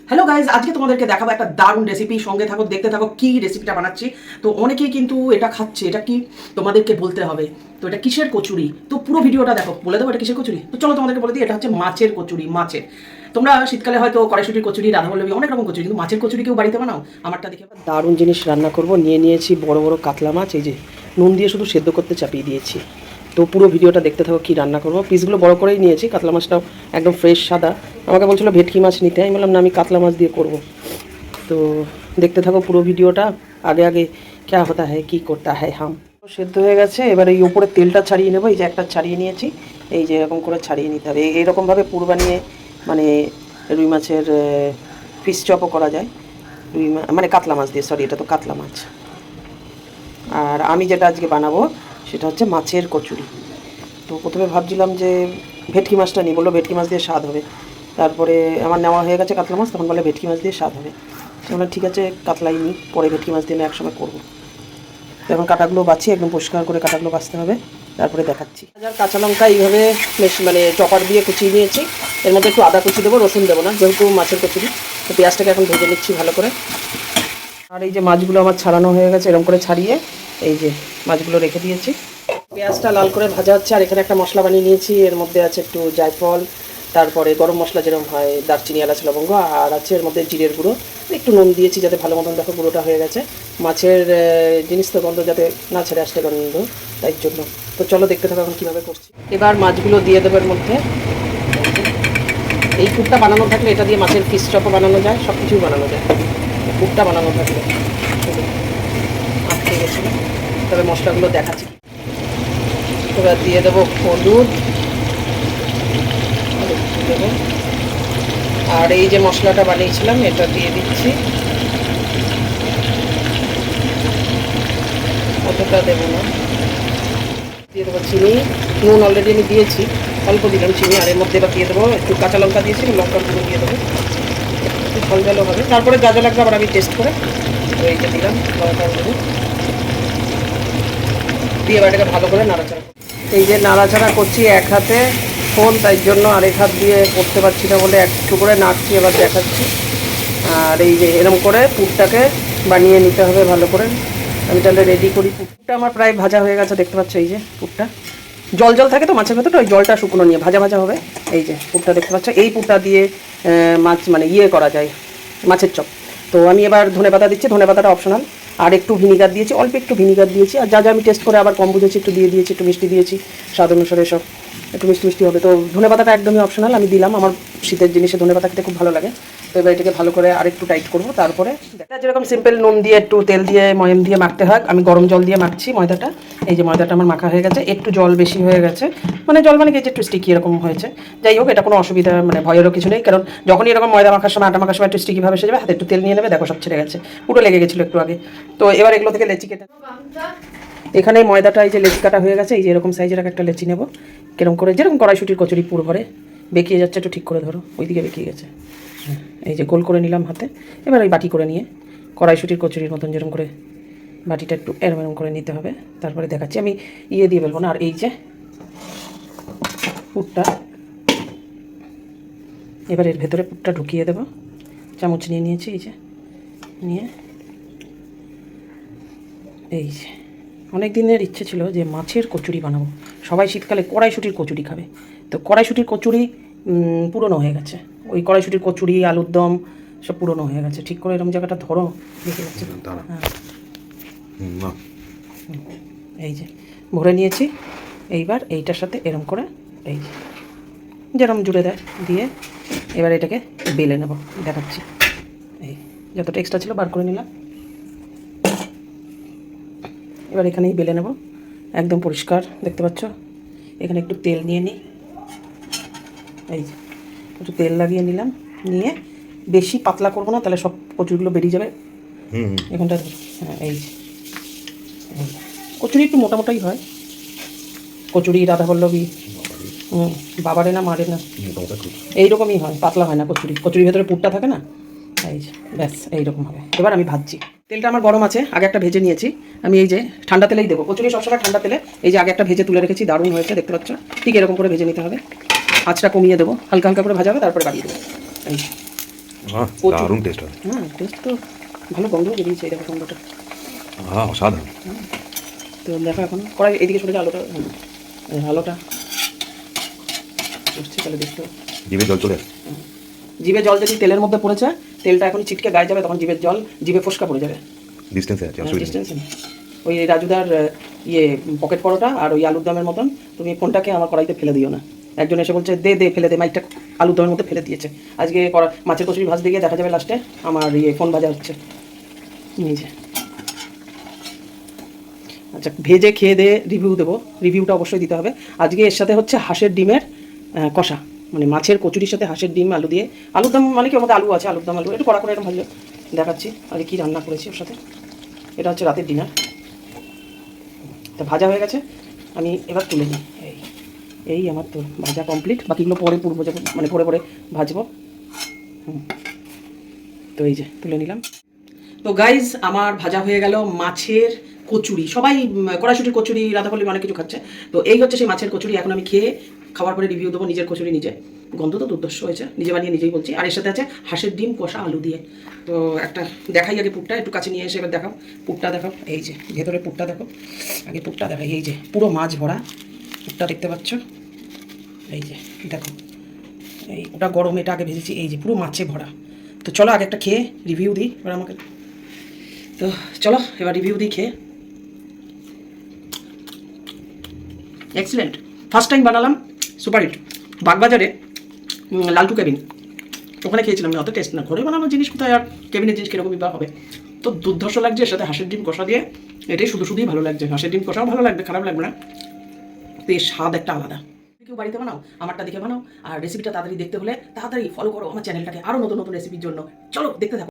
Hello guys, আজকে তোমাদেরকে দেখাবো একটা দারুণ রেসিপি। সঙ্গে থাকো, দেখতে থাকো কি রেসিপিটা বানাচ্ছি। তো অনেকেই কিন্তু এটা খাচ্ছে, এটা কি তোমাদেরকে বলতে হবে। তো এটা কিসের কচুরি, তো পুরো ভিডিওটা দেখো, বলে দেবো এটা কিসের কচুরি। তো চলো তোমাদেরকে বলে দিই, এটা হচ্ছে মাছের কচুরি। মাছের তোমরা শীতকালে হয়তো কড়াইশুটির কচুরি, রাধাবল্লভী, অনেক রকম কচুরি, কিন্তু মাছের কচুরি কেউ বাড়িতে বানাও? আমারটা দেখে দারুণ জিনিস রান্না করব। নিয়ে নিয়েছি বড় বড় কাতলা মাছ, এই যে নুন দিয়ে শুধু সেদ্ধ করতে চাপিয়ে দিয়েছি। তো পুরো ভিডিওটা দেখতে থাকো কী রান্না করবো। পিসগুলো বড় করেই নিয়েছি, কাতলা মাছটাও একদম ফ্রেশ সাদা। আমাকে বলছিল ভেটকি মাছ নিতে, আমি বললাম না, আমি কাতলা মাছ দিয়ে করব। তো দেখতে থাকো পুরো ভিডিওটা। আগে আগে ক্যা হতা হ্যায়, কী করতে হয় হাম। সেদ্ধ হয়ে গেছে, এবার এই উপরে তেলটা ছাড়িয়ে নেবো। এই যে একটা ছাড়িয়ে নিয়েছি, এই যে এরকম করে ছাড়িয়ে নিতে হবে। এইরকমভাবে পুর বানিয়ে মানে রুই মাছের ফিশ চপও করা যায়। মানে কাতলা মাছ দিয়ে, সরি এটা তো কাতলা মাছ। আর আমি যেটা আজকে বানাবো সেটা হচ্ছে মাছের কচুরি। তো প্রথমে ভাবছিলাম যে ভেটকি মাছটা নিই, বললো ভেটকি মাছ দিয়ে স্বাদ হবে। তারপরে আমার নেওয়া হয়ে গেছে কাতলা মাছ, তখন বলে ভেটকি মাছ দিয়ে স্বাদ হবে। বললাম ঠিক আছে, কাতলাই নিই, পরে ভেটকি মাছ দিয়ে একসময় করবো। তো এখন কাটাগুলো বাছি, একদম পরিষ্কার করে কাটাগুলো বাছতে হবে, তারপরে দেখাচ্ছি। কাঁচা লঙ্কা এইভাবে বেশ মানে চপার দিয়ে কুচিয়ে নিয়েছি। এর মধ্যে একটু আদা কুচি দেবো, রসুন দেবো না, যেহেতু মাছের কচুরি। তো পেঁয়াজটাকে এখন ভেজে নিচ্ছি ভালো করে। আর এই যে মাছগুলো আমার ছাড়ানো হয়ে গেছে, এরকম করে ছাড়িয়ে এই যে মাছগুলো রেখে দিয়েছি। পেঁয়াজটা লাল করে ভাজা হচ্ছে, আর এখানে একটা মশলা বানিয়ে নিয়েছি। এর মধ্যে আছে একটু জায়ফল, তারপরে গরম মশলা যেরকম হয়, দারচিনি, এলাচ, লবঙ্গ, আর আছে এর মধ্যে জিরের গুঁড়ো। একটু নুন দিয়েছি যাতে ভালো মতন দেখো গুঁড়োটা হয়ে গেছে। মাছের জিনিস তো গন্ধ যাতে না ছেড়ে আসতে গন্ধ, তাই জন্য। তো চলো দেখতে থাকো এখন কীভাবে করছি। এবার মাছগুলো দিয়ে দেবো এর মধ্যে। এই পুরটা বানানো থাকলে এটা দিয়ে মাছের ফিশ চপও বানানো যায়, সব কিছুই বানানো যায় পুরটা বানানো থাকলে। আটকে গেছিলো, তবে মশলাগুলো দেখাচ্ছি। এবার দিয়ে দেবো হলুদ দেবো, আর এই যে মশলাটা বানিয়েছিলাম এটা দিয়ে দিচ্ছি। অতটা দেবো না, দিয়ে দেবো চিনি। নুন অলরেডি আমি দিয়েছি, অল্প দিলাম চিনি। আর এর মধ্যে এবার দিয়ে দেবো একটু কাঁচা লঙ্কা দিয়েছি, লঙ্কার গুঁড়ো দিয়ে দেবো, একটু ঝাল ঝালও হবে। তারপরে যা যা লাগবে আবার আমি টেস্ট করে এইটা দিলাম, লঙ্কার গুঁড়ো দিয়ে এবার এটাকে ভালো করে নাড়াচাড়া। এই যে নাড়াচাড়া করছি এক হাতে ফোন, তাই জন্য আরেক হাত দিয়ে করতে পারছি না বলে একটু করে নাড়ছি, এবার দেখাচ্ছি। আর এই যে এরকম করে পুরটাকে বানিয়ে নিতে হবে ভালো করে। আমি তাহলে রেডি করি। পুরটা আমার প্রায় ভাজা হয়ে গেছে, দেখতে পাচ্ছ। এই যে পুরটা জল জল থাকে তো মাছের ভেতরটা, ওই জলটা শুকনো নিয়ে ভাজা ভাজা হবে। এই যে পুরটা দেখতে পাচ্ছ, এই পুরটা দিয়ে মাছ মানে ইয়ে করা যায়, মাছের চপ। তো আমি এবার ধনেপাতা দিচ্ছি, ধনেপাতাটা অপশনাল। আর একটু ভিনিগার দিয়েছি, অল্প একটু ভিনিগার দিয়েছি। আর যা যা আমি টেস্ট করে আবার কম বুঝেছি একটু দিয়ে দিয়েছি, একটু মিষ্টি দিয়েছি স্বাদ অনুসারে, সব একটু মিষ্টি মিষ্টি হবে। তো ধনেপাতাটা একদমই অপশনাল, আমি দিলাম। আমার শীতের জিনিসে ধনেপাতা খেতে খুব ভালো লাগে। তো এবার এটাকে ভালো করে আর একটু টাইট করবো। তারপরে যেরকম সিম্পল নুন দিয়ে একটু তেল দিয়ে ময়ম দিয়ে মাখতে হয়, আমি গরম জল দিয়ে মাখছি ময়দাটা। এই যে ময়দাটা আমার মাখা হয়ে গেছে, একটু জল বেশি হয়ে গেছে, মানে জল মানে কি যে একটু স্টিকি এরকম হয়েছে। যাই হোক, এটা কোনো অসুবিধা মানে ভয়েরও কিছু নেই, কারণ যখনই এরকম ময়দা মাখার সময়, আটা মাখার সময় একটু স্টিকিভাবে এসে যাবে, হাতে একটু তেল নিয়ে নেবে, দেখো সব ছেড়ে গেছে, পুরো লেগে গেছিলো একটু আগে। তো এবার এগুলো থেকে লেচি কেটে, এখানে ময়দাটা এই যে লেচি কাটা হয়ে গেছে। এই যে এরকম সাইজের একটা লেচি নেবো, কিরকম করে যেরকম কড়াইশুটির কচুরি পুর ভরে। বেঁকিয়ে যাচ্ছে, একটু ঠিক করে ধরো, ওইদিকে বেঁকিয়ে গেছে। এই যে গোল করে নিলাম হাতে। এবার ওই বাটি করে নিয়ে কড়াইশুটির কচুরির মতন যেরকম করে বাটিটা একটু এরম এরম করে নিতে হবে। তারপরে দেখাচ্ছি, আমি ইয়ে দিয়ে বলবো না। আর এই যে পুরটা, এবার এর ভেতরে পুরটা ঢুকিয়ে দেবো। চামচ নিয়ে নিয়েছি, এই যে নিয়ে, এই যে অনেক দিনের ইচ্ছে ছিল যে মাছের কচুরি বানাবো। সবাই শীতকালে কড়াইশুটির কচুরি খাবে, তো কড়াইশুটির কচুরি পুরনো হয়ে গেছে। ওই কড়াইশুটির কচুরি, আলুর দম সব পুরনো হয়ে গেছে। ঠিক করে এরকম জায়গাটা ধরো, দেখে যাচ্ছে। হ্যাঁ, এই যে ভরে নিয়েছি। এইবার এইটার সাথে এরম করে এই যে যেরকম জুড়ে দেয় দিয়ে এবার এটাকে বেলে নেব, দেখাচ্ছি। এই যতটা এক্সট্রা ছিল বার করে নিলাম। এবার এখানেই বেলে নেব, একদম পরিষ্কার দেখতে পাচ্ছ। এখানে একটু তেল নিয়ে নিই, এই যে একটু তেল লাগিয়ে নিলাম। নিয়ে বেশি পাতলা করবো না, তাহলে সব কচুরিগুলো বেরিয়ে যাবে এখানটা। হ্যাঁ, এই যে কচুরি একটু মোটামোটাই হয়, কচুরি রাধাবল্লভী বাবারে না মারে না, এইরকমই হয়, পাতলা হয় না কচুরি। কচুরির ভেতরে পুরটা থাকে না, এই যে ব্যাস এইরকম হবে। এবার আমি ভাজছি, তেলটা আমার গরম আছে, আগে একটা ভেজে নিয়েছি আমি। এই যে ঠান্ডা তেলেই দেবো কচুরি, সবসময় ঠান্ডা তেলে। এই যে আগে একটা ভেজে তুলে রেখেছি, দারুণ হয়েছে দেখতে পাচ্ছ। ঠিক এরকম করে ভেজে নিতে হবে, আঁচটা কমিয়ে দেবো, হালকা হালকা করে ভাজা হবে, তারপরে বাড়িয়ে দেবো। এই কচু। দারুণ টেস্ট হয়। হ্যাঁ, টেস্ট তো ভালো, গন্ধও বেরিয়েছে, এই দেখো গন্ধটা। অসাধারণ। তো দেখো এখন কড়াই এদিকে সরে আলোটা, আলোটা উঠছে, তাহলে দেখতে হবে। জিভে জল চলে আসে। জিভে জল যদি তেলের মধ্যে পড়েছে, তেলটা এখন ছিটকে গায়ে যাবে, তখন জিভের জল, জিভে ফোসকা পড়ে যাবে। ডিস্টেন্সে আছে, অসুবিধা নেই। ডিস্টেন্স ওই রাজুদার ইয়ে পকেট পরোটা আর ওই আলুর দমের মতন তুমি ফোনটাকে আমার কড়াইতে ফেলে দিও না। একজন এসে বলছে দে দে ফেলে দে, মাইকটা আলুর দমের মধ্যে ফেলে দিয়েছে। আজকে মাছের কচুরি ভাজতে গিয়ে দেখা যাবে লাস্টে আমার ইয়ে ফোন ভাজা হচ্ছে। নিজে আচ্ছা, ভেজে খেয়ে দিয়ে রিভিউ দেবো, রিভিউটা অবশ্যই দিতে হবে। আজকে এর সাথে হচ্ছে হাঁসের ডিমের কষা, মানে মাছের কচুরির সাথে হাঁসের ডিম আলু দিয়ে, আলুর দম মানে কি, ওর মধ্যে আলু আছে, আলুর দম আলু একটু কড়া করে এরকম ভাজলে দেখাচ্ছি। আর কী রান্না করেছি ওর সাথে, এটা হচ্ছে রাতের ডিনার। তা ভাজা হয়ে গেছে, আমি এবার তুলে নিই। এই আমার তো ভাজা কমপ্লিট, বাকিগুলো পরে মানে পরে পরে ভাজবো। তো এই যে তুলে নিলাম। তো গাইজ আমার ভাজা হয়ে গেল মাছের কচুরি। সবাই কড়াইশুটির কচুরি, রাধাপল্লী অনেক কিছু খাচ্ছে, তো এই হচ্ছে সেই মাছের কচুরি। এখন আমি খেয়ে খাওয়ার পরে রিভিউ দেবো নিজের কচুরি নিজে। গন্ধ তো দুর্ধর্ষ হয়েছে, নিজে বানিয়ে নিজেই বলছি। আর এর সাথে আছে হাঁসের ডিম কষা আলু দিয়ে। তো একটা দেখাই আগে পুরটা, একটু কাছে নিয়ে এসে এবার দেখাও পুরটা, দেখাও এই যে ভেতরে পুরটা দেখো, আগে পুরটা দেখাই। এই যে পুরো মাছ ভরা পুরটা দেখতে পাচ্ছ, এই যে দেখো, এই ওটা গরম, এটা আগে ভেজেছি, এই যে পুরো মাছে ভরা। তো চলো আগে একটা খেয়ে রিভিউ দিই এবার আমাকে। তো চলো এবার রিভিউ দিই খেয়ে। এক্সিলেন্ট, ফার্স্ট টাইম বানালাম, সুপার হিট। বাগবাজারে লালটু কেবিন, ওখানে খেয়েছিলাম, অত টেস্ট না, ঘরে বানানো জিনিস কোথায় আর কেবিনের জিনিস কীরকমই বা হবে। তো দুর্ধর্ষ লাগছে, এর সাথে হাঁসের ডিম কষা দিয়ে, এটাই শুধু শুধুই ভালো লাগছে। হাঁসের ডিম কষাও ভালো লাগবে, খারাপ লাগবে না, তো এর স্বাদ একটা আলাদা। কেউ বাড়িতে বানাও, আমারটা দেখে বানাও। আর রেসিপিটা তাড়াতাড়ি দেখতে হলে তাড়াতাড়ি ফলো করো আমার চ্যানেলটাকে, আরও নতুন নতুন রেসিপির জন্য। চলো দেখতে থাকো।